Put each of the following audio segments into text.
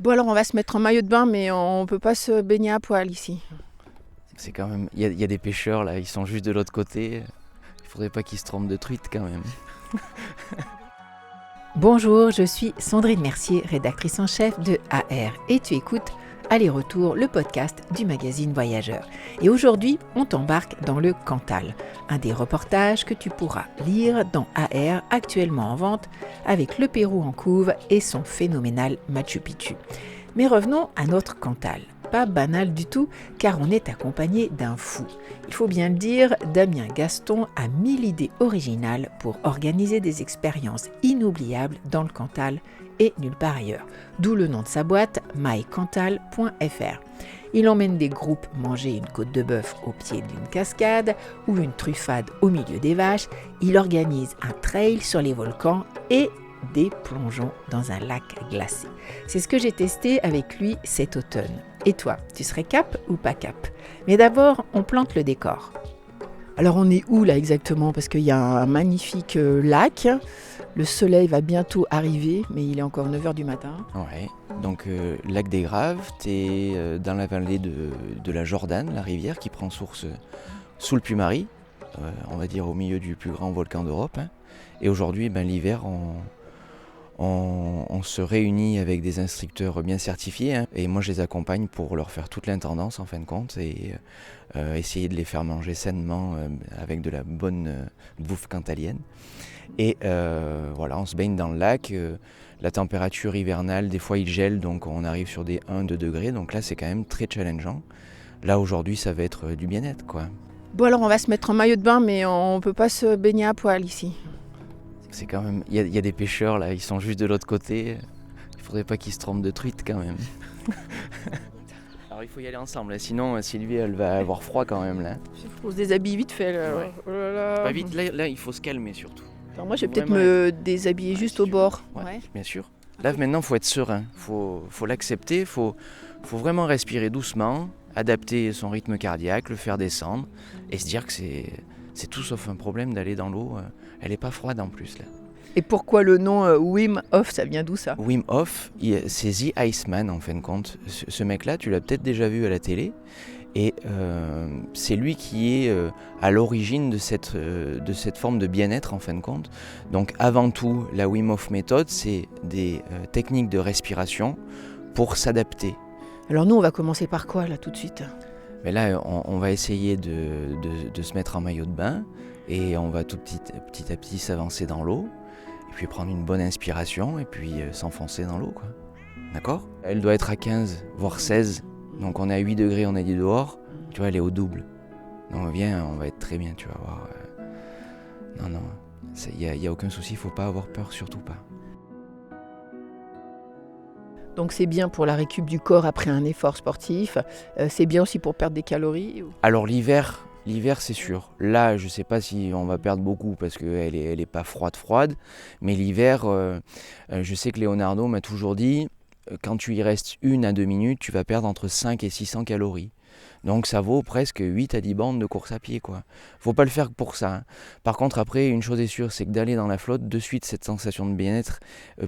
Bon alors on va se mettre en maillot de bain mais on peut pas se baigner à poil ici. C'est quand même. Il y a des pêcheurs là, ils sont juste de l'autre côté. Il faudrait pas qu'ils se trompent de truite quand même. Bonjour, je suis Sandrine Mercier, rédactrice en chef de AR et tu écoutes Aller-Retour, le podcast du magazine Voyageur. Et aujourd'hui, on t'embarque dans le Cantal, un des reportages que tu pourras lire dans AR, actuellement en vente, avec le Pérou en couve et son phénoménal Machu Picchu. Mais revenons à notre Cantal. Pas banal du tout, car on est accompagné d'un fou. Il faut bien le dire, Damien Gaston a 1000 idées originales pour organiser des expériences inoubliables dans le Cantal et nulle part ailleurs. D'où le nom de sa boîte, mycantal.fr. Il emmène des groupes manger une côte de bœuf au pied d'une cascade ou une truffade au milieu des vaches. Il organise un trail sur les volcans et des plongeons dans un lac glacé. C'est ce que j'ai testé avec lui cet automne. Et toi, tu serais cap ou pas cap? Mais d'abord, on plante le décor. Alors on est où là exactement? Parce qu'il y a un magnifique lac. Le soleil va bientôt arriver mais il est encore 9h du matin. Ouais. Donc lac des Graves, t'es dans la vallée de la Jordan, la rivière qui prend source sous le Puy-Mary, on va dire au milieu du plus grand volcan d'Europe. Et aujourd'hui, l'hiver, on se réunit avec des instructeurs bien certifiés, et moi je les accompagne pour leur faire toute l'intendance en fin de compte et essayer de les faire manger sainement avec de la bonne bouffe cantalienne. Et voilà, on se baigne dans le lac, la température hivernale, des fois il gèle, donc on arrive sur des 1-2 degrés, donc là c'est quand même très challengeant. Là aujourd'hui ça va être du bien-être quoi. Bon alors on va se mettre en maillot de bain mais on peut pas se baigner à poil ici. C'est quand même. Il y a des pêcheurs là, ils sont juste de l'autre côté. Il faudrait pas qu'ils se trompent de truite quand même. Alors il faut y aller ensemble, sinon Sylvie elle va avoir froid quand même là. On se déshabille vite fait là. Ouais. Oh là là. Pas vite, là il faut se calmer surtout. Alors moi je vais peut-être Vraiment me déshabiller juste au bord. Ouais, bien sûr. Là maintenant faut être serein, faut l'accepter, faut vraiment respirer doucement, adapter son rythme cardiaque, le faire descendre et se dire que c'est tout sauf un problème d'aller dans l'eau. Elle est pas froide en plus là. Et pourquoi le nom Wim Hof, ça vient d'où ça? Wim Hof, c'est The Iceman en fin de compte. Ce mec-là, tu l'as peut-être déjà vu à la télé. Et c'est lui qui est à l'origine de cette forme de bien-être en fin de compte. Donc avant tout, la Wim Hof méthode, c'est des techniques de respiration pour s'adapter. Alors nous on va commencer par quoi là tout de suite? Mais là, on va essayer de se mettre en maillot de bain et on va tout petit à petit s'avancer dans l'eau et puis prendre une bonne inspiration et puis s'enfoncer dans l'eau, quoi. D'accord? Elle doit être à 15, voire 16. Donc on est à 8 degrés, on est dit dehors. Tu vois, elle est au double. Donc viens, on va être très bien, tu vas voir. Non, il n'y a aucun souci, il ne faut pas avoir peur, surtout pas. Donc c'est bien pour la récup du corps après un effort sportif. C'est bien aussi pour perdre des calories. Alors l'hiver c'est sûr. Là, je sais pas si on va perdre beaucoup parce qu'elle est pas froide. Mais l'hiver, je sais que Leonardo m'a toujours dit, quand tu y restes 1 à 2 minutes, tu vas perdre entre 5 et 600 calories. Donc ça vaut presque 8 à 10 bandes de course à pied, quoi. Faut pas le faire pour ça, hein. Par contre, après, une chose est sûre, c'est que d'aller dans la flotte, de suite, cette sensation de bien-être,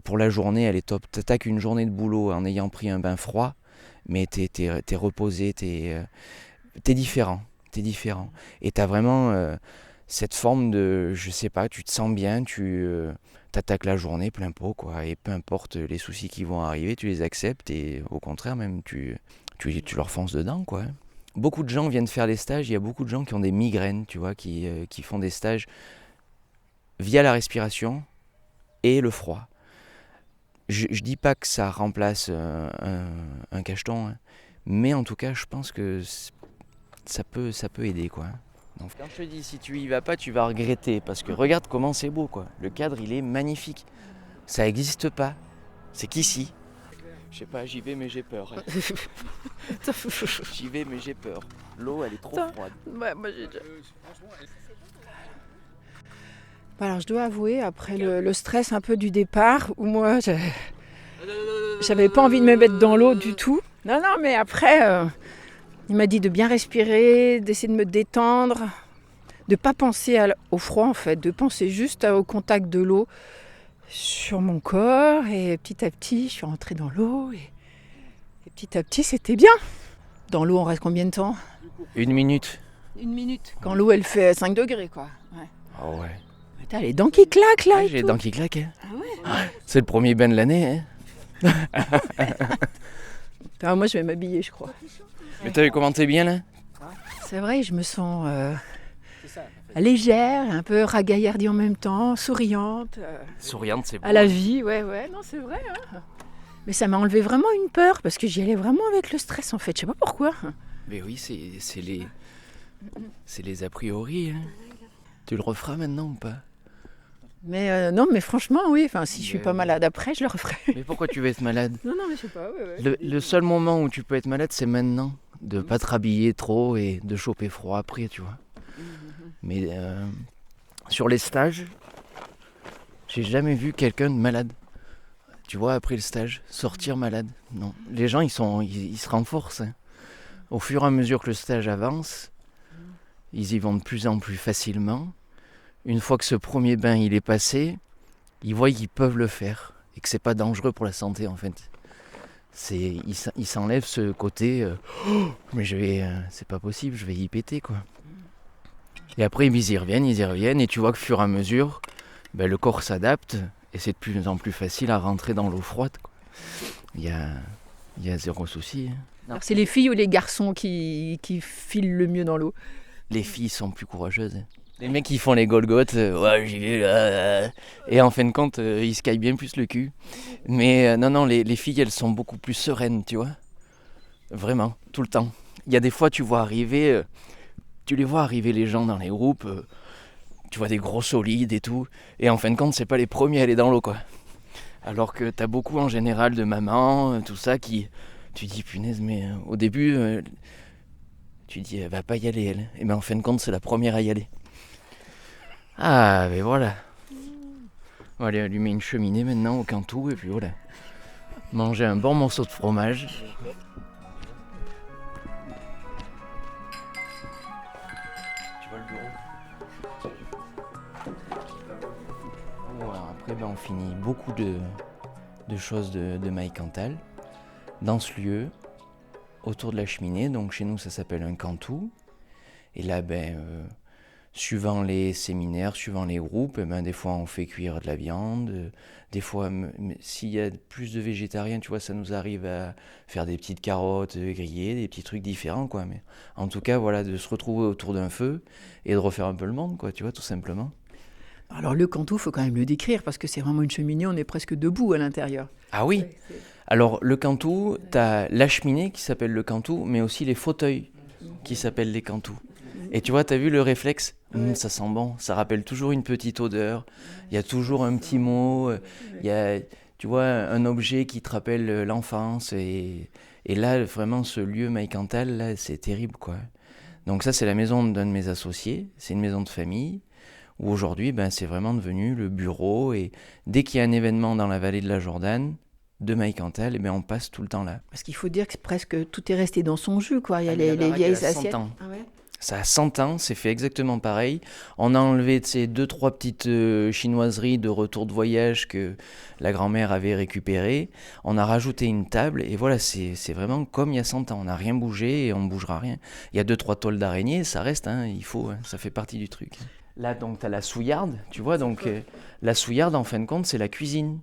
pour la journée, elle est top. T'attaques une journée de boulot en ayant pris un bain froid, mais t'es reposé, t'es différent. T'es différent. Et t'as vraiment cette forme de, je sais pas, tu te sens bien, tu t'attaques la journée plein pot, quoi. Et peu importe les soucis qui vont arriver, tu les acceptes et au contraire même, tu leur fonces dedans, quoi. Beaucoup de gens viennent faire des stages, il y a beaucoup de gens qui ont des migraines, tu vois, qui font des stages via la respiration et le froid. Je dis pas que ça remplace un cacheton, hein, mais en tout cas, je pense que ça peut aider, quoi. Donc, quand je te dis si tu y vas pas, tu vas regretter parce que regarde comment c'est beau, quoi. Le cadre, il est magnifique. Ça n'existe pas. C'est qu'ici. Je sais pas, j'y vais mais j'ai peur. Hein. J'y vais mais j'ai peur. L'eau, elle est trop froide. Ouais, moi j'ai déjà... Alors je dois avouer, après le stress un peu du départ, où moi j'avais pas envie de me mettre dans l'eau du tout. Non, mais après, il m'a dit de bien respirer, d'essayer de me détendre, de pas penser au froid en fait, de penser juste au contact de l'eau sur mon corps. Et petit à petit, je suis rentrée dans l'eau et Et petit à petit, c'était bien. Dans l'eau, on reste combien de temps? 1 minute. 1 minute. Quand l'eau, elle fait 5 degrés, quoi. Ouais. Ah ouais. Mais t'as les dents qui claquent, là. Ouais, et j'ai les tout. dents qui claquent. Hein. Ah ouais. C'est le premier bain de l'année. Hein. Ah, moi, je vais m'habiller, je crois. Mais t'as vu comment t'es bien là? C'est vrai, je me sens légère, un peu ragaillardie en même temps, souriante. Souriante, c'est beau. À la vie, ouais, non, c'est vrai. Hein. Mais ça m'a enlevé vraiment une peur, parce que j'y allais vraiment avec le stress, en fait. Je sais pas pourquoi. Mais oui, c'est les a priori. Hein. Tu le referas maintenant ou pas? Mais non, mais franchement, oui. Enfin, si je suis pas malade après, je le referai. Mais pourquoi tu veux être malade? Non, mais je sais pas. Ouais. Le seul moment où tu peux être malade, c'est maintenant. De pas te rhabiller trop et de choper froid après, tu vois. Mais sur les stages, j'ai jamais vu quelqu'un de malade. Tu vois, après le stage, sortir malade. Non. Les gens, ils se renforcent. Hein. Au fur et à mesure que le stage avance, ils y vont de plus en plus facilement. Une fois que ce premier bain il est passé, ils voient qu'ils peuvent le faire et que c'est pas dangereux pour la santé en fait. Ils s'enlèvent ce côté mais c'est pas possible, je vais y péter quoi. Et après ils y reviennent et tu vois que au fur et à mesure, le corps s'adapte et c'est de plus en plus facile à rentrer dans l'eau froide quoi. Il y a zéro souci. Hein. Alors, c'est les filles ou les garçons qui filent le mieux dans l'eau? Les filles sont plus courageuses. Hein. Les mecs qui font les Golgotes, ouais j'y vais là, et en fin de compte ils se caillent bien plus le cul. Mais non, les filles elles sont beaucoup plus sereines, tu vois. Vraiment, tout le temps. Il y a des fois tu les vois arriver les gens dans les groupes, tu vois des gros solides et tout, et en fin de compte c'est pas les premiers à aller dans l'eau quoi. Alors que t'as beaucoup en général de mamans, tout ça qui, tu dis punaise mais au début tu dis elle va pas y aller elle, et en fin de compte c'est la première à y aller. Ah, ben voilà. On va aller allumer une cheminée maintenant au Cantou et puis voilà. Manger un bon morceau de fromage. Tu vois le bureau? Voilà, après on finit beaucoup de choses de Maï Cantal dans ce lieu, autour de la cheminée. Donc chez nous ça s'appelle un Cantou. Et là suivant les séminaires, suivant les groupes, des fois on fait cuire de la viande, des fois s'il y a plus de végétariens, tu vois, ça nous arrive à faire des petites carottes grillées, des petits trucs différents quoi. Mais en tout cas voilà, de se retrouver autour d'un feu et de refaire un peu le monde quoi, tu vois, tout simplement. Alors le Cantou, il faut quand même le décrire parce que c'est vraiment une cheminée, on est presque debout à l'intérieur. Ah oui. Alors le Cantou, t'as la cheminée qui s'appelle le Cantou, mais aussi les fauteuils qui s'appellent les Cantous. Et tu vois, t'as vu le réflexe? Ça sent bon, ça rappelle toujours une petite odeur, il y a toujours un petit mot, il y a, tu vois, un objet qui te rappelle l'enfance. Et là, vraiment, ce lieu Maï Cantal, là, c'est terrible, quoi. Donc ça, c'est la maison d'un de mes associés, c'est une maison de famille, où aujourd'hui, c'est vraiment devenu le bureau. Et dès qu'il y a un événement dans la vallée de la Jordane, de Maï Cantal, on passe tout le temps là. Parce qu'il faut dire que presque tout est resté dans son jus, quoi. Il y a les baraque, vieilles elle a 100 assiettes. ans. Ah ouais. Ça a 100 ans, c'est fait exactement pareil. On a enlevé ces 2-3 petites chinoiseries de retour de voyage que la grand-mère avait récupérées. On a rajouté une table et voilà, c'est vraiment comme il y a 100 ans. On n'a rien bougé et on ne bougera rien. Il y a 2-3 tôles d'araignée, ça reste, il faut, ça fait partie du truc. Là, donc, tu as la souillarde, tu vois. Donc, la souillarde, en fin de compte, c'est la cuisine.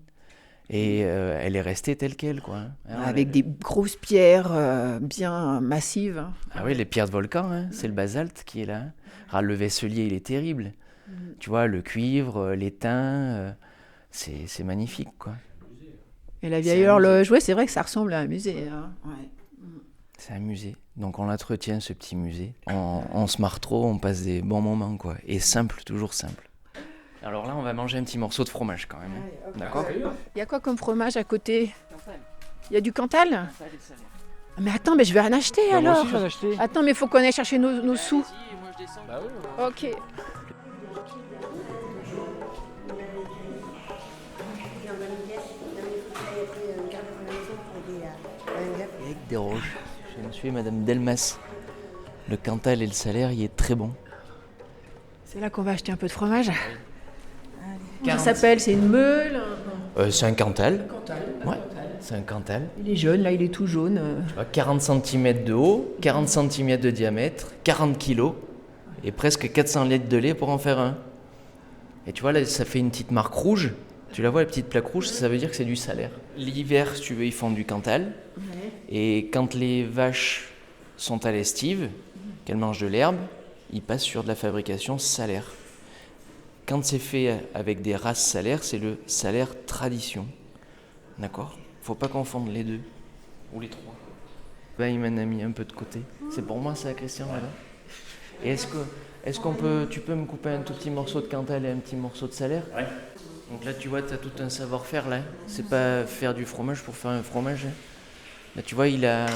Et elle est restée telle qu'elle, quoi. Avec des grosses pierres bien massives. Ah oui, les pierres de volcan, c'est le basalte qui est là. Alors, le vaisselier, il est terrible. Tu vois, le cuivre, l'étain, c'est magnifique, quoi. Et la vieille horloge, ouais, c'est vrai que ça ressemble à un musée. Hein. Ouais. C'est un musée. Donc on l'entretient, ce petit musée. On se marre trop, on passe des bons moments, quoi. Et simple, toujours simple. Alors là, on va manger un petit morceau de fromage quand même. Okay. D'accord ? Il y a quoi comme fromage à côté ? Il y a du Cantal ? Mais attends, je vais en acheter alors. Moi aussi, je vais en acheter. Attends, mais il faut qu'on aille chercher nos sous. Moi, je descends. Bah oui. Ok. Avec des roches. Chez monsieur et madame Delmas. Le Cantal et le salaire, il est très bon. C'est là qu'on va acheter un peu de fromage. Ça s'appelle, c'est une meule. C'est un Cantal. Cantal. Ouais. c'est un Cantal. Il est jeune, là, il est tout jaune. Tu vois, 40 cm de haut, 40 cm de diamètre, 40 kg et presque 400 litres de lait pour en faire un. Et tu vois, là, ça fait une petite marque rouge. Tu la vois, la petite plaque rouge, ça veut dire que c'est du salaire. L'hiver, si tu veux, ils font du Cantal. Ouais. Et quand les vaches sont à l'estive, qu'elles mangent de l'herbe, ils passent sur de la fabrication salaire. Quand c'est fait avec des races salaires, c'est le salaire tradition. D'accord ? Faut pas confondre les deux, ou les trois. Ben, il m'en a mis un peu de côté. C'est pour moi ça, Christian, là. Et tu peux me couper un tout petit morceau de Cantal et un petit morceau de salaire ? Ouais. Donc là, tu vois, tu as tout un savoir-faire, là. C'est pas faire du fromage pour faire un fromage. Là, tu vois, il a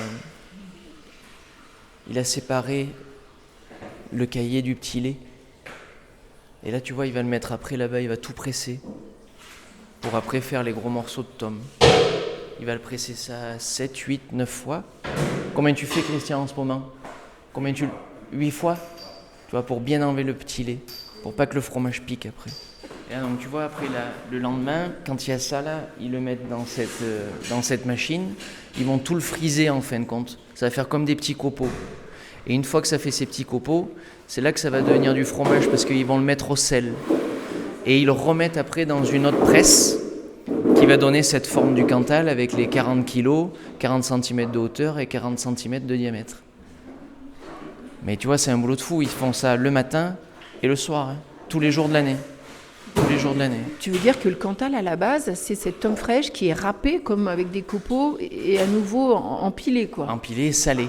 séparé le caillé du petit lait. Et là, tu vois, il va le mettre après, là-bas, il va tout presser. Pour après faire les gros morceaux de tome. Il va le presser ça 7, 8, 9 fois. Combien tu fais, Christian, en ce moment ? 8 fois ? Tu vois, pour bien enlever le petit lait. Pour pas que le fromage pique après. Et là, donc tu vois, après le lendemain, quand il y a ça là, ils le mettent dans cette machine. Ils vont tout le friser en fin de compte. Ça va faire comme des petits copeaux. Et une fois que ça fait ces petits copeaux, c'est là que ça va devenir du fromage parce qu'ils vont le mettre au sel. Et ils le remettent après dans une autre presse qui va donner cette forme du Cantal avec les 40 kg, 40 cm de hauteur et 40 cm de diamètre. Mais tu vois, c'est un boulot de fou. Ils font ça le matin et le soir, hein, tous les jours de l'année. Tous les jours de l'année. Tu veux dire que le Cantal, à la base, c'est cette tome fraîche qui est râpée comme avec des copeaux et à nouveau empilée, quoi. Empilée et salée.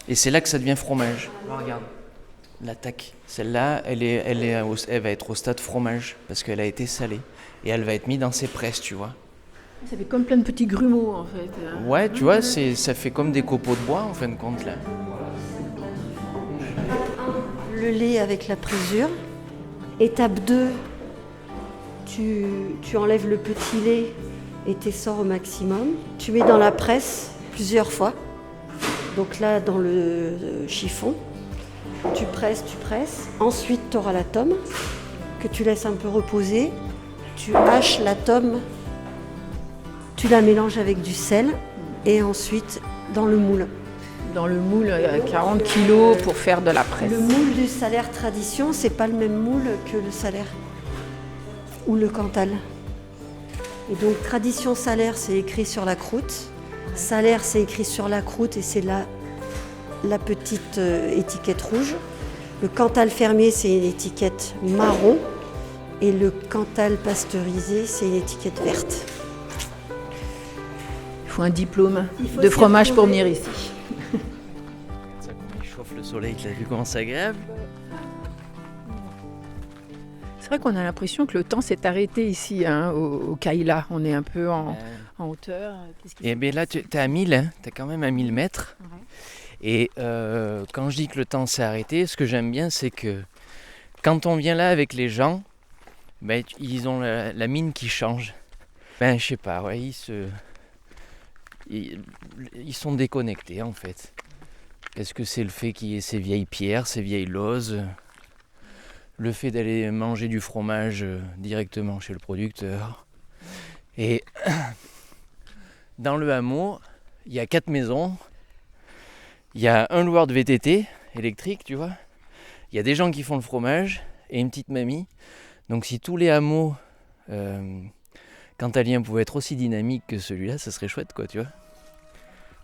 Et c'est là que ça devient fromage. Regarde, l'attaque. Celle-là, elle va être au stade fromage parce qu'elle a été salée. Et elle va être mise dans ces presses, tu vois. Ça fait comme plein de petits grumeaux, en fait. Ouais, tu vois, ça fait comme des copeaux de bois, en fin de compte, là. Le lait avec la présure. Étape 2, tu enlèves le petit lait et t'essores au maximum. Tu mets dans la presse plusieurs fois. Donc là, dans le chiffon, tu presses. Ensuite, tu auras la tome que tu laisses un peu reposer. Tu haches la tome, tu la mélanges avec du sel et ensuite dans le moule. Dans le moule, 40 kilos pour faire de la presse. Le moule du salaire tradition, c'est pas le même moule que le salaire ou le Cantal. Et donc tradition salaire, c'est écrit sur la croûte. Salaire, c'est écrit sur la croûte et c'est la petite étiquette rouge. Le Cantal fermier, c'est une étiquette marron. Et le Cantal pasteurisé, c'est une étiquette verte. Il faut un diplôme de fromage pour venir ici. Ça, comment il chauffe le soleil, tu as vu comment c'est agréable ? C'est vrai qu'on a l'impression que le temps s'est arrêté ici, hein, au Kaila. On est un peu en hauteur. Et bien là, tu es à 1000, hein, tu es quand même à 1000 mètres. Ouais. Et quand je dis que le temps s'est arrêté, ce que j'aime bien, c'est que quand on vient là avec les gens, ben, ils ont la mine qui change. Ben, je sais pas, ouais, ils sont déconnectés en fait. Est-ce que c'est le fait qu'il y ait ces vieilles pierres, ces vieilles lauses, le fait d'aller manger du fromage directement chez le producteur. Et dans le hameau, il y a 4 maisons, il y a un loueur de VTT électrique, tu vois. Il y a des gens qui font le fromage et une petite mamie. Donc si tous les hameaux cantaliens pouvaient être aussi dynamiques que celui-là, ça serait chouette, quoi, tu vois.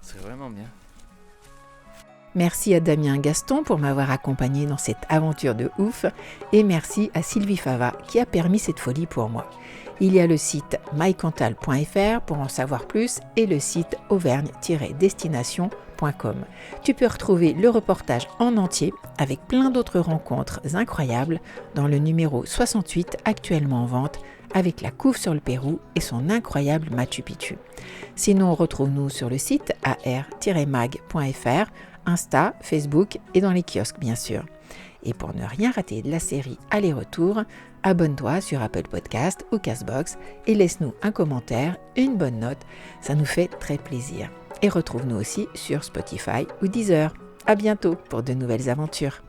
Ce serait vraiment bien. Merci à Damien Gaston pour m'avoir accompagné dans cette aventure de ouf et merci à Sylvie Fava qui a permis cette folie pour moi. Il y a le site mycantal.fr pour en savoir plus et le site auvergne-destination.com. Tu peux retrouver le reportage en entier avec plein d'autres rencontres incroyables dans le numéro 68 actuellement en vente avec la couve sur le Pérou et son incroyable Machu Picchu. Sinon, retrouve-nous sur le site ar-mag.fr, Insta, Facebook et dans les kiosques bien sûr. Et pour ne rien rater de la série Aller-Retour, abonne-toi sur Apple Podcast ou Castbox et laisse-nous un commentaire, une bonne note, ça nous fait très plaisir. Et retrouve-nous aussi sur Spotify ou Deezer. À bientôt pour de nouvelles aventures.